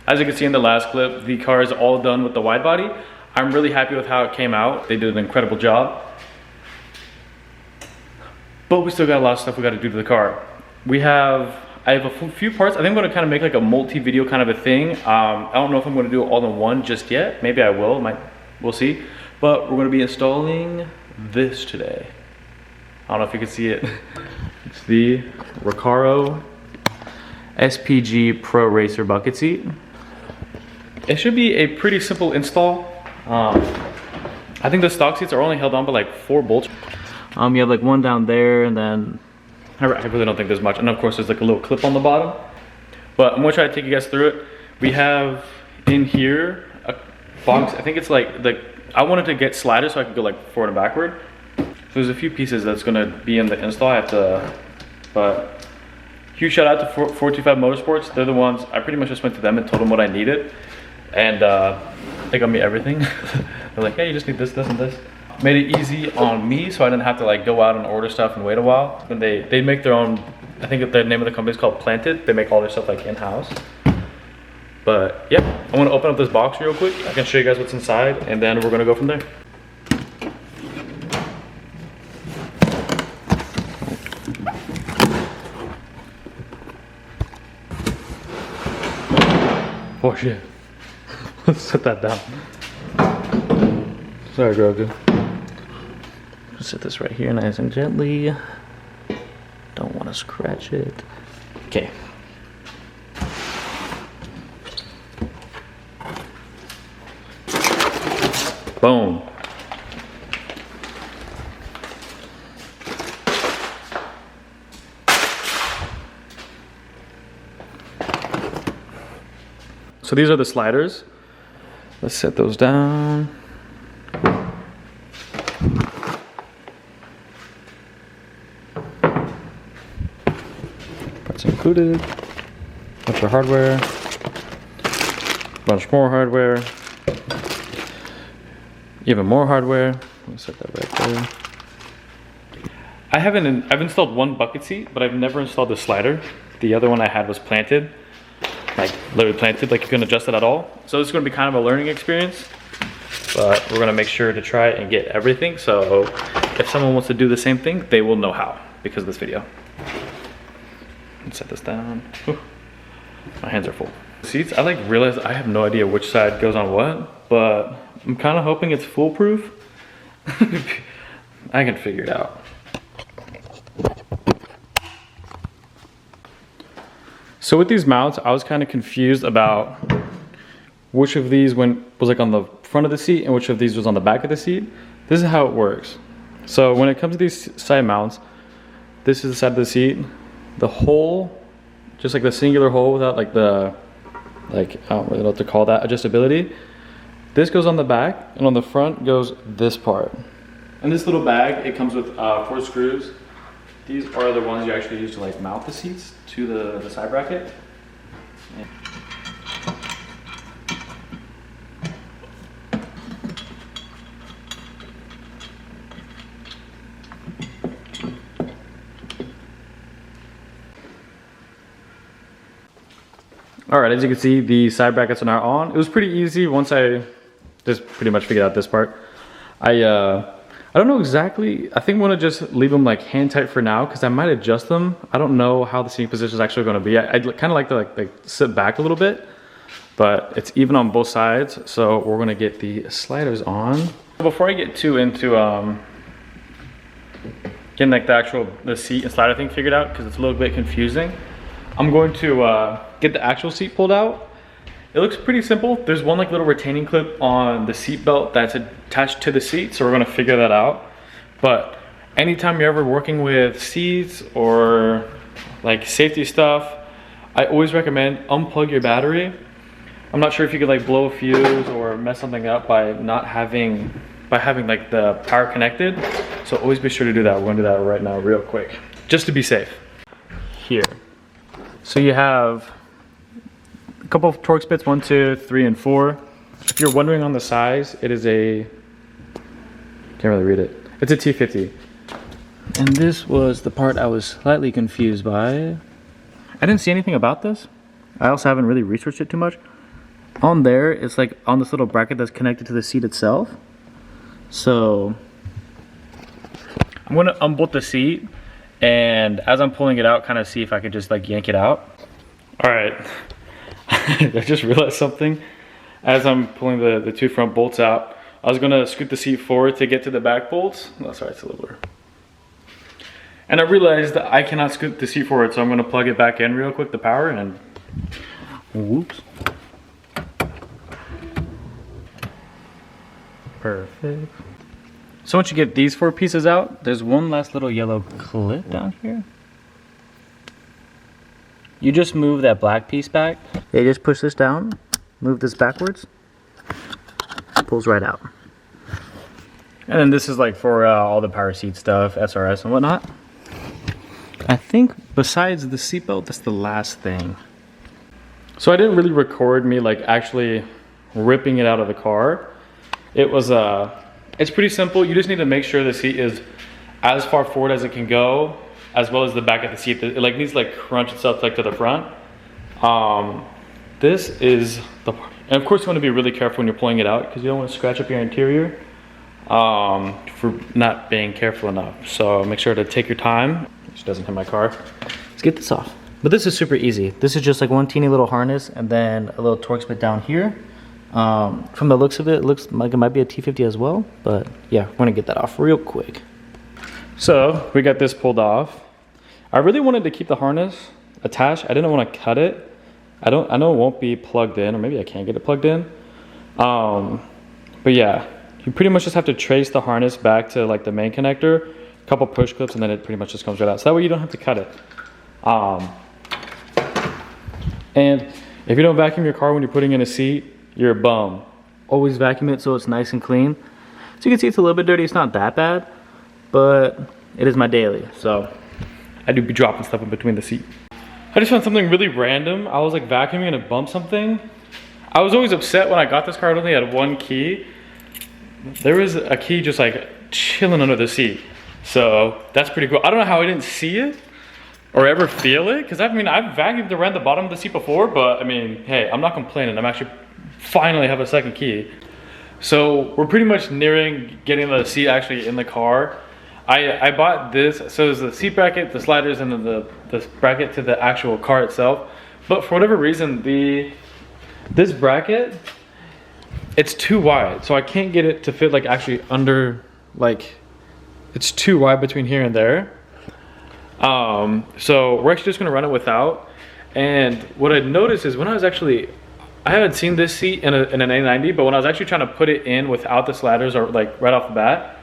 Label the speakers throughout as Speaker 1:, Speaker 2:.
Speaker 1: As you can see in the last clip, the car is all done with the wide body. I'm really happy with how it came out. They did an incredible job. But we still got a lot of stuff we got to do to the car. I have a few parts. I think I'm going to kind of make like a multi-video kind of a thing. I don't know if I'm going to do it all in one just yet. Maybe I will. We'll see. But we're going to be installing this today. I don't know if you can see it. It's the Recaro SPG Pro Racer bucket seat. It should be a pretty simple install. I think the stock seats are only held on by like 4 bolts. You have like one down there, and then I really don't think there's much. And of course there's like a little clip on the bottom. But I'm gonna try to take you guys through it. We have in here a box. I think it's like I wanted to get sliders so I could go like forward and backward. So there's a few pieces that's gonna be in the install. I have to, but huge shout out to 425 Motorsports. They're the ones, I pretty much just went to them and told them what I needed. And they got me everything. They're like, hey, you just need this, this, and this. Made it easy on me so I didn't have to like go out and order stuff and wait a while. And they make their own, I think the name of the company is called Planted. They make all their stuff like in-house. But yeah, I'm gonna open up this box real quick. I can show you guys what's inside, and then we're gonna go from there. Oh shit. Let's set that down. Sorry, Grogu. Set this right here nice and gently. Don't want to scratch it. Okay. Boom. So these are the sliders. Let's set those down. Parts included. Bunch of hardware. Bunch more hardware. Even more hardware. Let's set that right there. I've installed one bucket seat, but I've never installed the slider. The other one I had was planted. Like literally planted, like you can adjust it at all. So this is gonna be kind of a learning experience, but we're gonna make sure to try and get everything. So if someone wants to do the same thing, they will know how because of this video. Let's set this down. Whew. My hands are full. Seats, I like realized I have no idea which side goes on what, but I'm kind of hoping it's foolproof. I can figure it out. So with these mounts, I was kind of confused about which of these was like on the front of the seat and which of these was on the back of the seat. This is how it works. So when it comes to these side mounts, this is the side of the seat. The hole, just like the singular hole without like I don't really know what to call that, adjustability. This goes on the back, and on the front goes this part. And this little bag, it comes with 4 screws. These are the ones you actually use to like mount the seats to the side bracket. Yeah. All right, as you can see, the side brackets are now on. It was pretty easy once I just pretty much figured out this part. I don't know exactly. I think I'm gonna just leave them like hand tight for now because I might adjust them. I don't know how the seating position is actually gonna be. I'd kind of like to like sit back a little bit, but it's even on both sides. So we're gonna get the sliders on. Before I get too into getting like the seat and slider thing figured out because it's a little bit confusing, I'm going to get the actual seat pulled out. It looks pretty simple. There's one like little retaining clip on the seat belt that's attached to the seat, so we're gonna figure that out. But anytime you're ever working with seats or like safety stuff, I always recommend unplug your battery. I'm not sure if you could like blow a fuse or mess something up by not having like the power connected. So always be sure to do that. We're gonna do that right now real quick, just to be safe. Here. So you have a couple of Torx bits, 1, 2, 3, and 4. If you're wondering on the size, it is a, can't really read it. It's a T50. And this was the part I was slightly confused by. I didn't see anything about this. I also haven't really researched it too much. on there, it's like on this little bracket that's connected to the seat itself. So I'm gonna unbolt the seat, and as I'm pulling it out, kind of see if I can just like yank it out. All right, I just realized something. As I'm pulling the two front bolts out, I was gonna scoot the seat forward to get to the back bolts. Oh, sorry, it's a little blur. And I realized that I cannot scoot the seat forward, so I'm gonna plug it back in real quick, the power, and whoops. Perfect. So once you get these 4 pieces out, there's one last little yellow clip down here. You just move that black piece back. Yeah, you just push this down, move this backwards, pulls right out. And then this is like for all the power seat stuff, SRS and whatnot. I think besides the seatbelt, that's the last thing. So I didn't really record me like actually ripping it out of the car. It was it's pretty simple. You just need to make sure the seat is as far forward as it can go, as well as the back of the seat. It like needs to like crunch itself like to the front. This is the part. And of course you want to be really careful when you're pulling it out, because you don't want to scratch up your interior for not being careful enough. So make sure to take your time. Which doesn't hit my car. Let's get this off. But this is super easy. This is just like one teeny little harness and then a little Torx bit down here. From the looks of it, it looks like it might be a T50 as well, but yeah, we're gonna get that off real quick. So we got this pulled off. I really wanted to keep the harness attached. I didn't want to cut it. I know it won't be plugged in, or maybe I can't get it plugged in. But yeah, you pretty much just have to trace the harness back to like the main connector, a couple push clips, and then it pretty much just comes right out. So that way you don't have to cut it. And if you don't vacuum your car when you're putting in a seat, you're a bum. Always vacuum it so it's nice and clean. So you can see it's a little bit dirty. It's not that bad, but it is my daily. So I do be dropping stuff in between the seat. I just found something really random. I was like vacuuming and it bumped something. I was always upset when I got this car. I only had one key. There was a key just like chilling under the seat. So that's pretty cool. I don't know how I didn't see it or ever feel it, because I've vacuumed around the bottom of the seat before, but I mean, hey, I'm not complaining. I'm actually finally have a second key. So we're pretty much nearing getting the seat actually in the car. I bought this, so there's the seat bracket, the sliders, and then the bracket to the actual car itself. But for whatever reason, this bracket, it's too wide, so I can't get it to fit like actually under, like it's too wide between here and there. So we're actually just gonna run it without. And what I noticed is when I was actually, I haven't seen this seat in an A90, but when I was actually trying to put it in without the sliders or like right off the bat,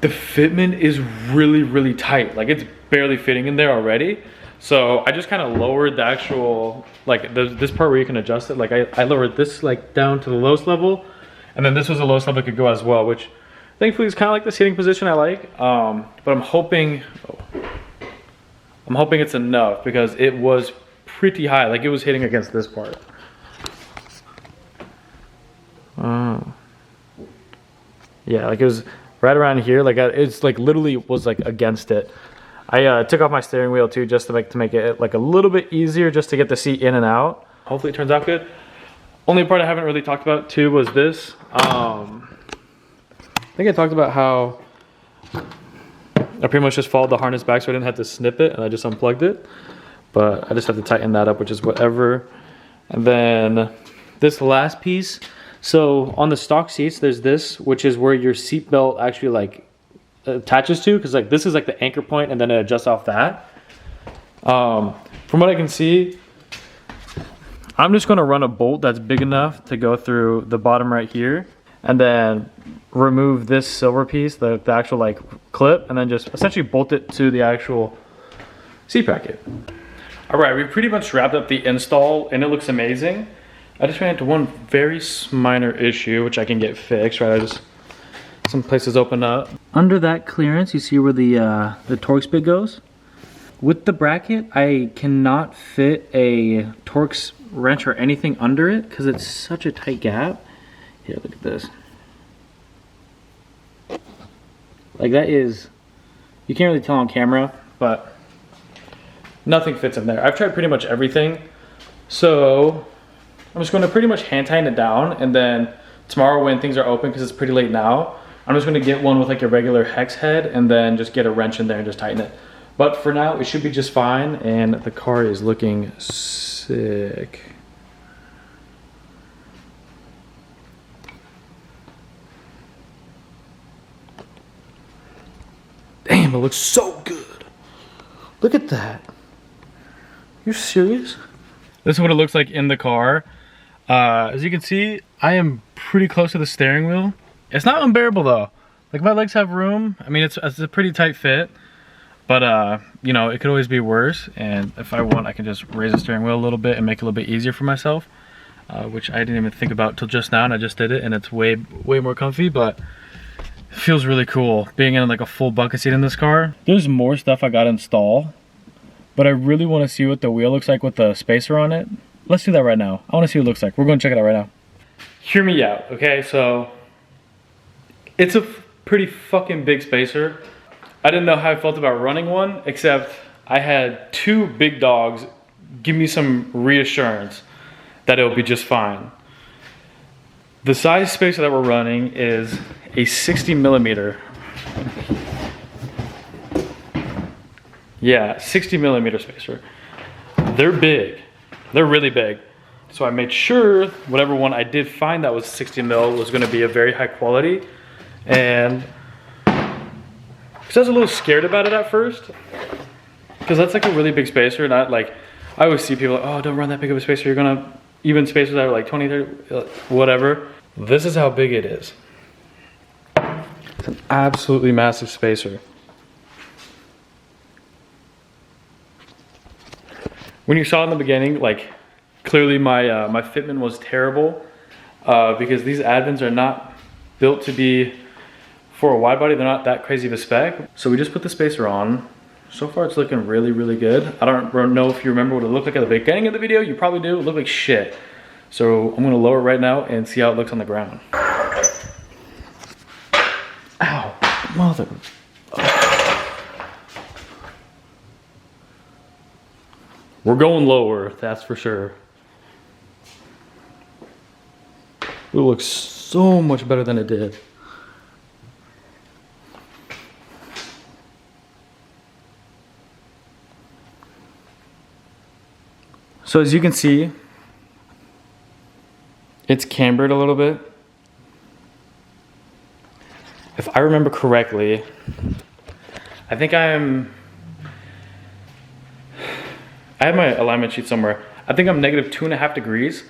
Speaker 1: the fitment is really, really tight. Like it's barely fitting in there already. So I just kind of lowered the actual, like this part where you can adjust it. Like I lowered this like down to the lowest level. And then this was the lowest level it could go as well, which thankfully is kind of like the seating position I like. But I'm hoping it's enough, because it was pretty high. Like it was hitting against this part. Yeah, like it was right around here. Like it's like literally was like against it. I took off my steering wheel too, just to make it like a little bit easier, just to get the seat in and out. Hopefully it turns out good. Only part I haven't really talked about too was this. I think I talked about how I pretty much just followed the harness back so I didn't have to snip it, and I just unplugged it. But I just have to tighten that up, which is whatever. And then this last piece. So on the stock seats, there's this, which is where your seat belt actually like attaches to, because like this is like the anchor point, and then it adjusts off that. From what I can see, I'm just gonna run a bolt that's big enough to go through the bottom right here, and then remove this silver piece, the actual like clip, and then just essentially bolt it to the actual seat bracket. All right, we pretty much wrapped up the install, and it looks amazing. I just ran into one very minor issue, which I can get fixed, right? Some places open up. Under that clearance, you see where the Torx bit goes? With the bracket, I cannot fit a Torx wrench or anything under it because it's such a tight gap. Here, look at this. Like that is, you can't really tell on camera, but nothing fits in there. I've tried pretty much everything. So I'm just going to pretty much hand tighten it down, and then tomorrow when things are open, because it's pretty late now, I'm just going to get one with like a regular hex head and then just get a wrench in there and just tighten it. But for now, it should be just fine, and the car is looking sick. Damn, it looks so good. Look at that. You serious? This is what it looks like in the car. As you can see, I am pretty close to the steering wheel. It's not unbearable though. Like, my legs have room. I mean, it's a pretty tight fit, but you know, it could always be worse. And if I want, I can just raise the steering wheel a little bit and make it a little bit easier for myself, which I didn't even think about till just now, and I just did it, and it's way more comfy. But it feels really cool being in like a full bucket seat in this car. There's more stuff I gotta install, but I really want to see what the wheel looks like with the spacer on it. Let's do that right now. I want to see what it looks like. We're going to check it out right now. Hear me out, okay? So it's a pretty fucking big spacer. I didn't know how I felt about running one, except I had two big dogs give me some reassurance that it'll be just fine. The size spacer that we're running is a 60 millimeter. Yeah, 60 millimeter spacer. They're big. They're really big. So I made sure whatever one I did find that was 60 mil was gonna be a very high quality. And because I was a little scared about it at first, because that's like a really big spacer. Not like, I always see people like, oh, don't run that big of a spacer. You're gonna, even spacers that are like 20, 30, whatever. This is how big it is. It's an absolutely massive spacer. When you saw in the beginning, like, clearly my my fitment was terrible, because these Advents are not built to be for a wide body. They're not that crazy of a spec. So we just put the spacer on. So far it's looking really good. I don't know if you remember what it looked like at the beginning of the video. You probably do. It looked like shit. So I'm gonna lower it right now and see how it looks on the ground. Ow, mother. We're going lower, that's for sure. It looks so much better than it did. So as you can see, it's cambered a little bit. If I remember correctly, I think I have my alignment sheet somewhere. I think I'm negative 2.5 degrees.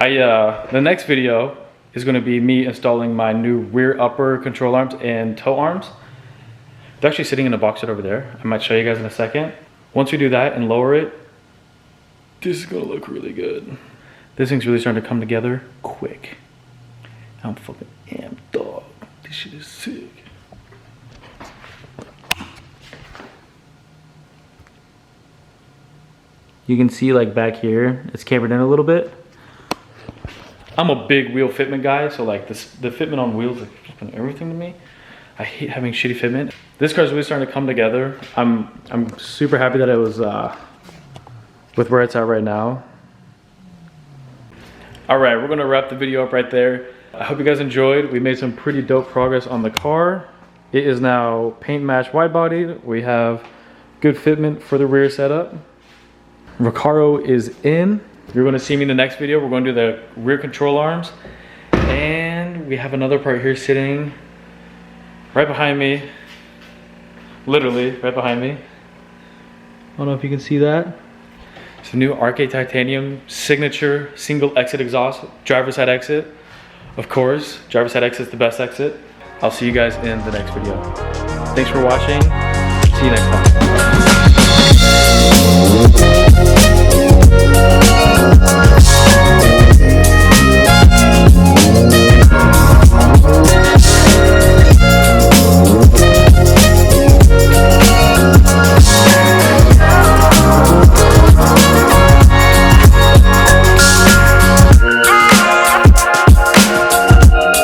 Speaker 1: The next video is gonna be me installing my new rear upper control arms and toe arms. They're actually sitting in a box right over there. I might show you guys in a second. Once we do that and lower it, this is gonna look really good. This thing's really starting to come together quick. I'm fucking amped, dog. This shit is sick. You can see like back here, it's cambered in a little bit. I'm a big wheel fitment guy, so like the fitment on wheels is flipping everything to me. I hate having shitty fitment. This car's really starting to come together. I'm super happy that it was with where it's at right now. All right, we're gonna wrap the video up right there. I hope you guys enjoyed. We made some pretty dope progress on the car. It is now paint match wide body. We have good fitment for the rear setup. Recaro is in. You're gonna see me in the next video. We're gonna do the rear control arms. And we have another part here sitting right behind me. Literally right behind me. I don't know if you can see that. It's the new RK Titanium signature single exit exhaust, driver's side exit. Of course, driver's side exit is the best exit. I'll see you guys in the next video. Thanks for watching. See you next time.